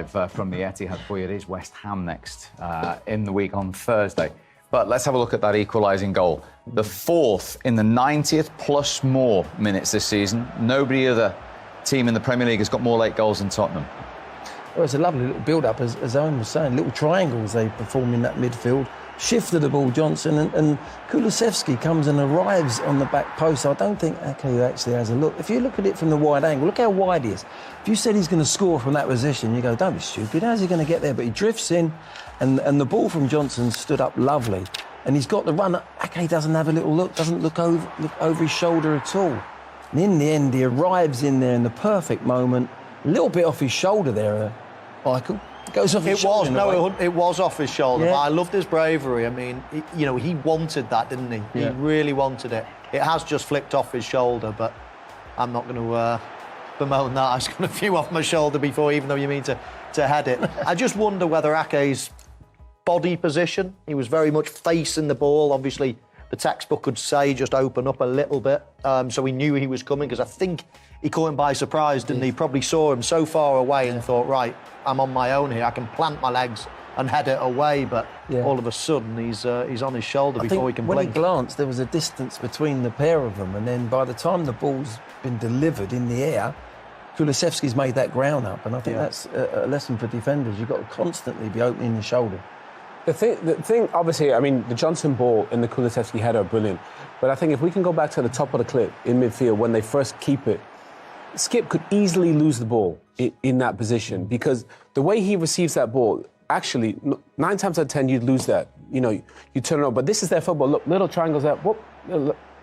from the Etihad for you. It is West Ham next in the week on Thursday. But let's have a look at that equalising goal. The fourth in the 90th plus more minutes this season. Nobody other team in the Premier League has got more late goals than Tottenham. Well, it's a lovely little build-up, as Owen was saying. Little triangles they perform in that midfield. Shifted the ball, Johnson, and Kulusevski comes and arrives on the back post. I don't think Ake actually has a look. If you look at it from the wide angle, look how wide he is. If you said he's going to score from that position, you go, don't be stupid, how's he going to get there? But he drifts in, and the ball from Johnson stood up lovely. And he's got the run. Ake doesn't have a little look, doesn't look over his shoulder at all. And in the end, he arrives in there in the perfect moment. A little bit off his shoulder there, Michael. It goes off his shoulder. It was off his shoulder. Yeah. But I loved his bravery. I mean, he wanted that, didn't he? Yeah. He really wanted it. It has just flicked off his shoulder, but I'm not going to bemoan that. I was going to few off my shoulder before, even though you mean to head it. I just wonder whether Ake's body position, he was very much facing the ball. Obviously, the textbook could say just open up a little bit, so he knew he was coming, because I think he caught him by surprise, didn't he? Probably saw him so far away and thought, right, I'm on my own here. I can plant my legs and head it away, but all of a sudden he's on his shoulder before he can blink. When he glanced, there was a distance between the pair of them, and then by the time the ball's been delivered in the air, Kulusevski's made that ground up, and I think that's a lesson for defenders. You've got to constantly be opening the shoulder. The thing, obviously, I mean, the Johnson ball and the Kulusevski header are brilliant. But I think if we can go back to the top of the clip in midfield when they first keep it, Skip could easily lose the ball in that position, because the way he receives that ball, actually, 9 times out of 10, you'd lose that. You know, you turn it over. But this is their football. Look, little triangles out, whoop,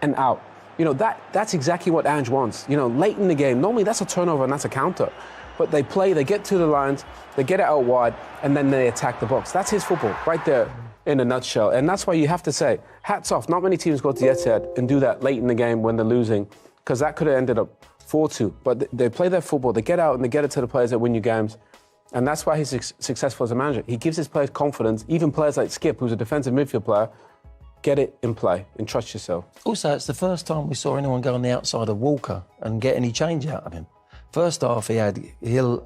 and out. You know, that's exactly what Ange wants. You know, late in the game, normally that's a turnover and that's a counter. But they play, they get to the lines, they get it out wide, and then they attack the box. That's his football, right there in a nutshell. And that's why you have to say, hats off. Not many teams go to the Etihad and do that late in the game when they're losing, because that could have ended up 4-2. But they play their football, they get out and they get it to the players that win you games. And that's why he's successful as a manager. He gives his players confidence, even players like Skip, who's a defensive midfield player, get it in play and trust yourself. Also, it's the first time we saw anyone go on the outside of Walker and get any change out of him. First half, he had Hill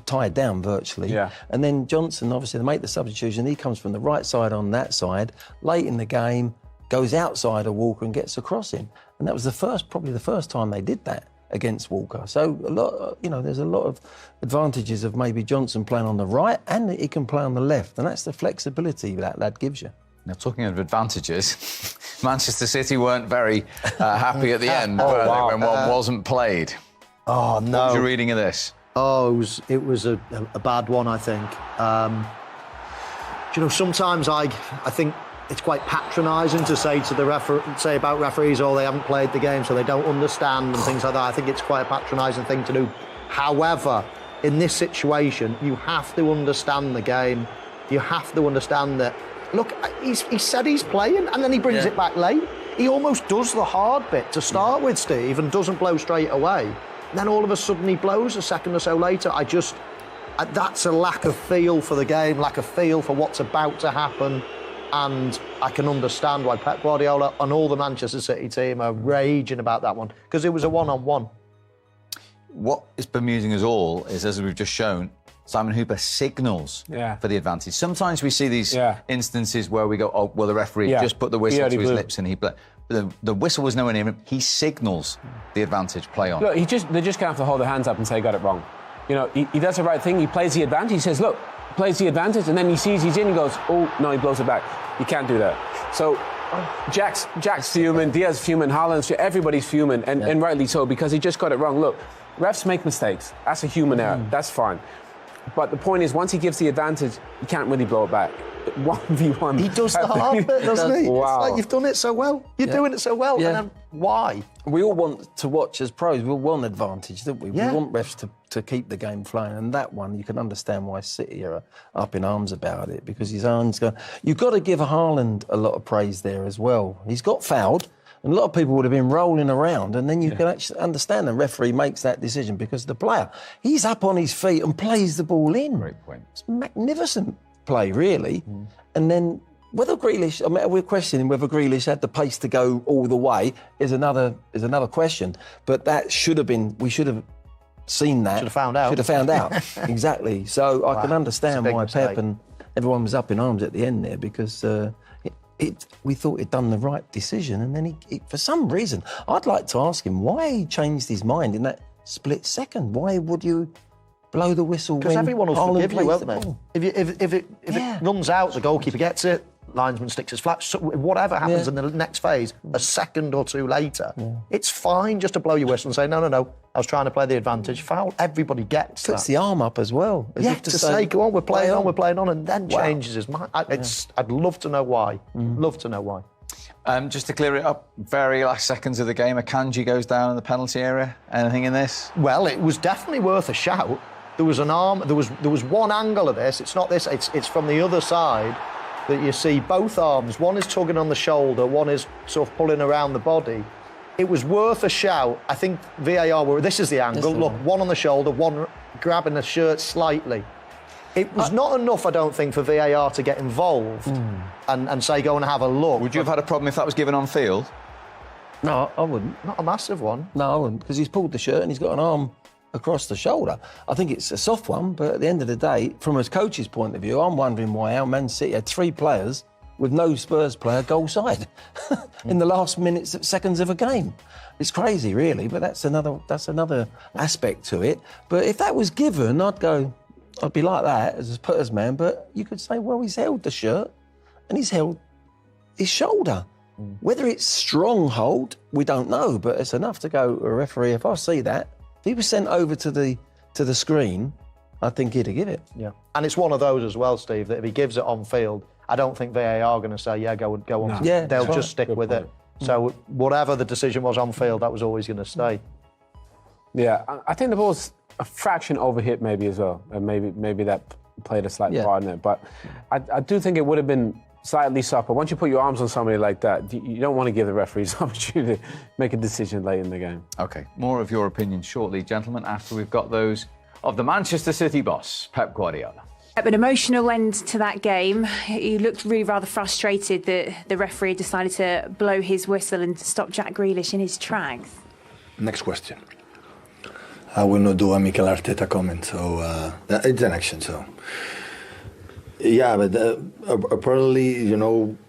tied down virtually. Yeah. And then Johnson, obviously, to make the substitution, he comes from the right side on that side. Late in the game, goes outside of Walker and gets across him. And that was probably the first time they did that against Walker. So, there's a lot of advantages of maybe Johnson playing on the right, and he can play on the left. And that's the flexibility that lad gives you. Now, talking of advantages, Manchester City weren't very happy at the end, were they, when one wasn't played? Oh, no. What was your reading of this? Oh, it was a bad one, I think. Sometimes I think it's quite patronising to say to the say about referees, they haven't played the game, so they don't understand and things like that. I think it's quite a patronising thing to do. However, in this situation, you have to understand the game. You have to understand that, look, he said he's playing, and then he brings it back late. He almost does the hard bit to start with, Steve, and doesn't blow straight away. And then all of a sudden he blows a second or so later. That's a lack of feel for the game, lack of feel for what's about to happen. And I can understand why Pep Guardiola and all the Manchester City team are raging about that one, because it was a one-on-one. What is bemusing us all is, as we've just shown, Simon Hooper signals for the advantage. Sometimes we see these instances where we go, the referee just put the whistle to his lips and he... The whistle was nowhere near him. He signals the advantage, play on. Look, they're just going to have to hold their hands up and say, got it wrong. You know, he does the right thing. He plays the advantage. He says, look, plays the advantage, and then he sees he's in, he goes, oh, no, he blows it back. You can't do that. So Jack's fuming, Diaz fuming, Haaland's fuming, everybody's fuming, and rightly so, because he just got it wrong. Look, refs make mistakes. That's a human error. That's fine. But the point is, once he gives the advantage, you can't really blow it back. 1v1. He does the hard bit, doesn't he? Wow. It's like, you've done it so well. You're doing it so well. Yeah. And then why? We all want to watch as pros. We all want advantage, don't we? Yeah. We want refs to keep the game flowing. And that one, you can understand why City are up in arms about it, because his arms go. You've got to give Haaland a lot of praise there as well. He's got fouled, and a lot of people would have been rolling around, and then you can actually understand the referee makes that decision, because the player, he's up on his feet and plays the ball in. Great point. It's magnificent play, really. And then whether Grealish, we're questioning whether Grealish had the pace to go all the way is another question. But that should have been, we should have seen that. Should have found out. Should have found out. Exactly. So I can understand why Pep and everyone was up in arms at the end there, because we thought he'd done the right decision, and then he for some reason, I'd like to ask him why he changed his mind in that split second. Why would you blow the whistle? Because everyone will forgive you, won't they? If it runs out, the goalkeeper gets it, linesman sticks his flat. So whatever happens in the next phase, a second or two later, it's fine just to blow your whistle and say, no, I was trying to play the advantage. Foul. Everybody gets that. Puts the arm up as well. As to say, go on, we're playing on, and then changes his mind. I'd love to know why. Love to know why. Just to clear it up, very last seconds of the game, Akanji goes down in the penalty area. Anything in this? Well, it was definitely worth a shout. There was an arm. There was one angle of this. It's not this. It's from the other side that you see both arms. One is tugging on the shoulder. One is sort of pulling around the body. It was worth a shout. I think VAR this is the angle. Look, one on the shoulder, one grabbing the shirt slightly. It was not enough, I don't think, for VAR to get involved and say, go and have a look. Would you have had a problem if that was given on field? No, I wouldn't. Not a massive one. No, I wouldn't, because he's pulled the shirt and he's got an arm across the shoulder. I think it's a soft one, but at the end of the day, from a coach's point of view, I'm wondering why our Man City had 3 players with no Spurs player goal side in the last seconds of a game. It's crazy, really, but that's another aspect to it. But if that was given, I'd be like that as a putters man. But you could say, well, he's held the shirt and he's held his shoulder. Whether it's strong hold, we don't know, but it's enough to go, a referee, if I see that, if he was sent over to the screen, I think he'd give it. Yeah. And it's one of those as well, Steve, that if he gives it on field, I don't think VAR are going to say, go on. No. Yeah, they'll just stick with it. So whatever the decision was on field, that was always going to stay. Yeah, I think the ball's a fraction overhit maybe as well. And maybe that played a slight part in it. But I do think it would have been slightly softer. Once you put your arms on somebody like that, you don't want to give the referees the opportunity to make a decision late in the game. OK, more of your opinion shortly, gentlemen, after we've got those of the Manchester City boss, Pep Guardiola. An emotional end to that game. You looked really rather frustrated that the referee decided to blow his whistle and stop Jack Grealish in his tracks. Next question. I will not do a Mikel Arteta comment, so it's an action, so... Yeah, but apparently,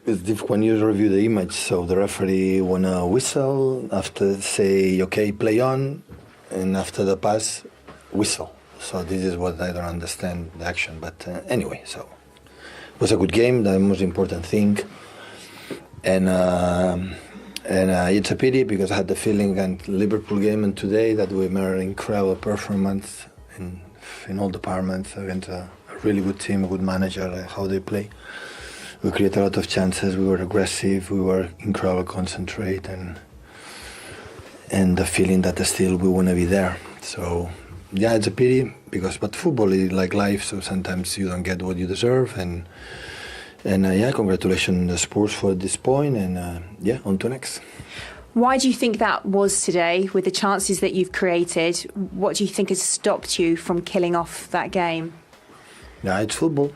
it's difficult when you review the image, so the referee wanna whistle, after say, okay, play on, and after the pass, whistle. So this is what I don't understand, the action. But anyway, so it was a good game, the most important thing. And it's a pity because I had the feeling at Liverpool game and today that we made an incredible performance in all departments against a really good team, a good manager, how they play. We created a lot of chances, we were aggressive, we were incredible concentrate and the feeling that still we want to be there. So yeah, it's a pity but football is like life, so sometimes you don't get what you deserve and congratulations the Spurs for this point and on to next. Why do you think that was today with the chances that you've created? What do you think has stopped you from killing off that game? Yeah, it's football.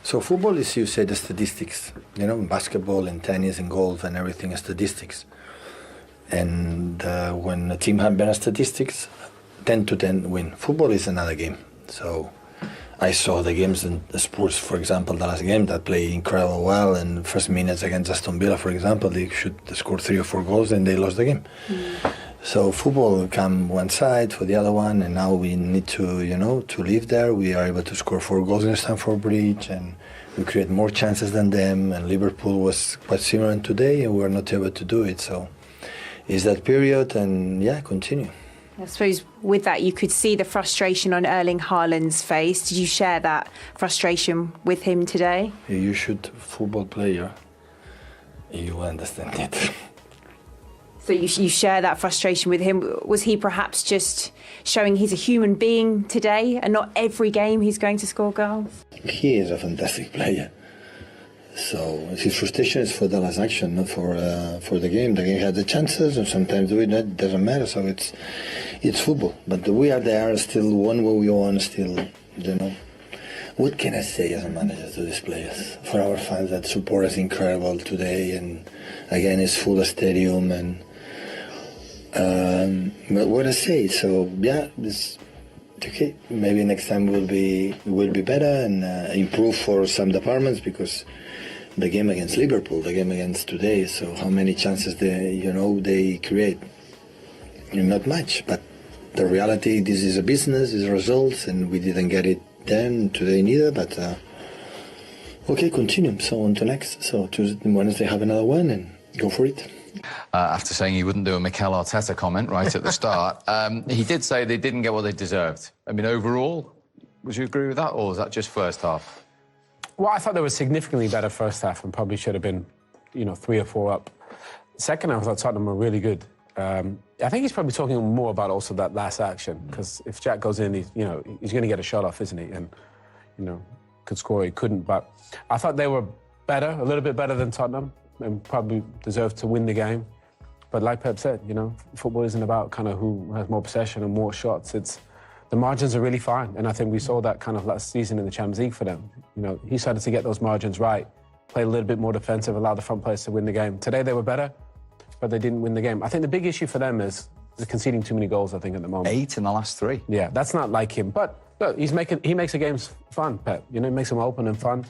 So football is, you say, the statistics. Basketball and tennis and golf and everything is statistics. And when a team has better statistics, 10-10 win. Football is another game. So I saw the games in the Spurs, for example, the last game that played incredible well. And first minutes against Aston Villa, for example, they scored 3 or 4 goals and they lost the game. So football will come one side for the other one, and now we need to, to live there. We are able to score 4 goals in Stamford Bridge, and we create more chances than them. And Liverpool was quite similar today, and we were not able to do it. So it's that period, and continue. I suppose with that, you could see the frustration on Erling Haaland's face. Did you share that frustration with him today? You should, football player, you understand it. So you share that frustration with him. Was he perhaps just showing he's a human being today and not every game he's going to score goals? He is a fantastic player. So his frustration is for the last action, not for the game. The game had the chances, and sometimes it doesn't matter. So it's football. But we are there, still won what we won, still, What can I say as a manager to these players? For our fans that support us incredible today, and again it's full of stadium, and But what I say, so yeah, this okay. Maybe next time will be better and improve for some departments, because the game against Liverpool, the game against today. So how many chances they create? Not much, but the reality, this is a business, is results, and we didn't get it then today neither. But okay, continue. So on to next. So Tuesday, Wednesday, have another one and go for it. After saying he wouldn't do a Mikel Arteta comment right at the start, he did say they didn't get what they deserved. I mean, overall, would you agree with that, or was that just first half? Well, I thought they were significantly better first half and probably should have been, 3 or 4 up. Second half, I thought Tottenham were really good. I think he's probably talking more about also that last action, because if Jack goes in, he's going to get a shot off, isn't he? And, could score, he couldn't. But I thought they were better, a little bit better than Tottenham, and probably deserved to win the game. But like Pep said, football isn't about kind of who has more possession and more shots. The margins are really fine. And I think we saw that kind of last season in the Champions League for them. He started to get those margins right, play a little bit more defensive, allow the front players to win the game. Today they were better, but they didn't win the game. I think the big issue for them is they're conceding too many goals, I think, at the moment. 8 in the last 3. Yeah, that's not like him. But look, he makes the games fun, Pep. He makes them open and fun.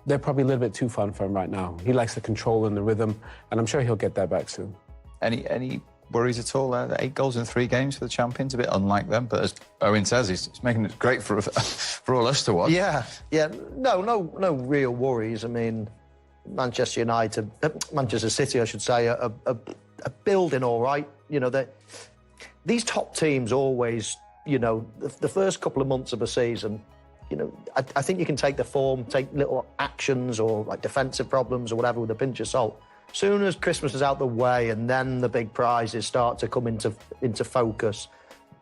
They're probably a little bit too fun for him right now. He likes the control and the rhythm, and I'm sure he'll get that back soon. Any worries at all? 8 goals in 3 games for the champions, a bit unlike them. But as Owen says, he's making it great for all us to watch. Yeah. No real worries. I mean, Manchester City, I should say, are building all right. These top teams always, the first couple of months of a season, I think you can take the form, take little actions or like defensive problems or whatever with a pinch of salt. Soon as Christmas is out the way and then the big prizes start to come into focus,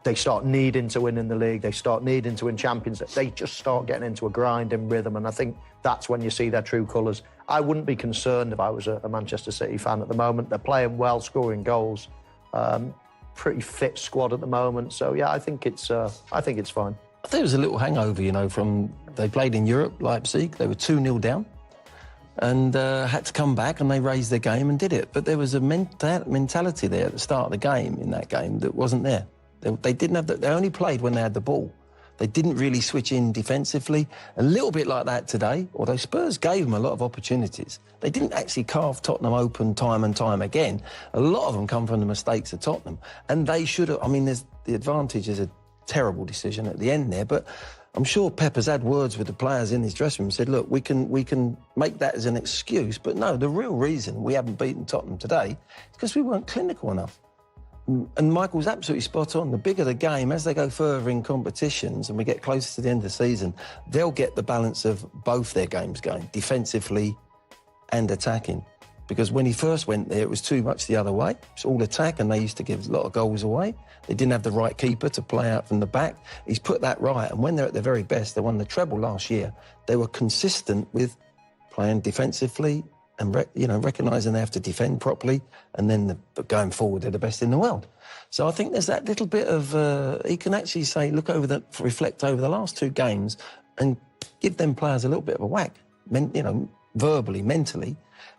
they start needing to win in the league, they start needing to win Champions League, they just start getting into a grinding rhythm, and I think that's when you see their true colours. I wouldn't be concerned if I was a Manchester City fan at the moment. They're playing well, scoring goals, pretty fit squad at the moment, so yeah, I think it's fine. I think it was a little hangover, from they played in Europe, Leipzig, they were 2-0 down, and had to come back, and they raised their game and did it. But there was a mentality there at the start of the game, in that game, that wasn't there. They didn't have they only played when they had the ball. They didn't really switch in defensively. A little bit like that today, although Spurs gave them a lot of opportunities. They didn't actually carve Tottenham open time and time again. A lot of them come from the mistakes of Tottenham. And they should have, there's the advantage is a terrible decision at the end there, but I'm sure Pep has had words with the players in his dressing room and said, look, we can make that as an excuse, but no, the real reason we haven't beaten Tottenham today is because we weren't clinical enough. And Michael's absolutely spot on. The bigger the game, as they go further in competitions and we get closer to the end of the season, they'll get the balance of both their games going, defensively and attacking. Because when he first went there, it was too much the other way. It's all attack, and they used to give a lot of goals away. They didn't have the right keeper to play out from the back. He's put that right, and when they're at their very best, they won the treble last year. They were consistent with playing defensively and recognising they have to defend properly, and then going forward, they're the best in the world. So I think there's that little bit of he can actually say, reflect over the last 2 games, and give them players a little bit of a whack, verbally, mentally,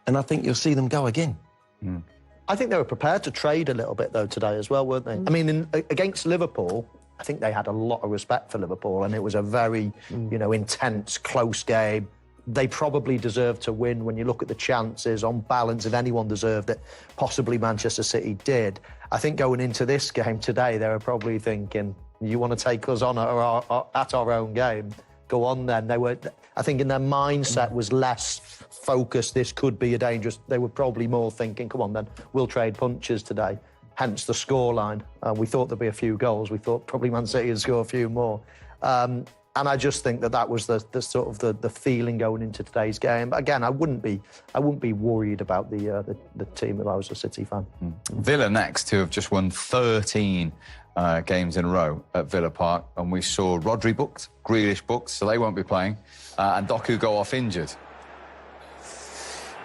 and I think you'll see them go again. Mm. I think they were prepared to trade a little bit, though, today as well, weren't they? I mean, against Liverpool, I think they had a lot of respect for Liverpool, and it was a very, intense, close game. They probably deserved to win when you look at the chances. On balance, if anyone deserved it, possibly Manchester City did. I think going into this game today, they were probably thinking, you want to take us on at our own game? Go on then. I think in their mindset was less focused. This could be a dangerous. They were probably more thinking, come on then, we'll trade punches today. Hence the scoreline. We thought there'd be a few goals. We thought probably Man City would score a few more. And I just think that was the sort of the feeling going into today's game. But again, I wouldn't be worried about the team if I was a City fan. Villa next, who have just won 13 games in a row at Villa Park, and we saw Rodri booked, Grealish booked, so they won't be playing, and Doku go off injured.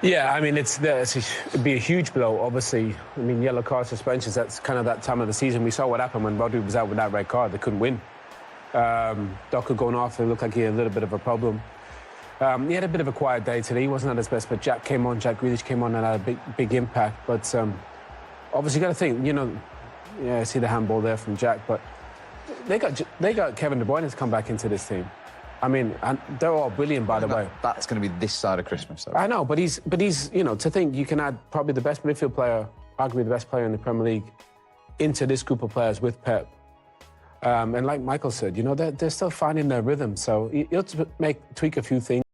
Yeah, it'd be a huge blow, obviously. Yellow card suspensions, that's kind of that time of the season. We saw what happened when Rodri was out with that red card. They couldn't win. Doku going off, it looked like he had a little bit of a problem. He had a bit of a quiet day today. He wasn't at his best, but Jack Grealish came on and had a big impact. But obviously, you got to think, Yeah, I see the handball there from Jack, but they got Kevin De Bruyne to come back into this team. I mean, and they're all brilliant, by the way. That's going to be this side of Christmas, though. I know, but he's, to think you can add probably the best midfield player, arguably the best player in the Premier League, into this group of players with Pep. And like Michael said, they're still finding their rrhythm. So he'll tweak a few things.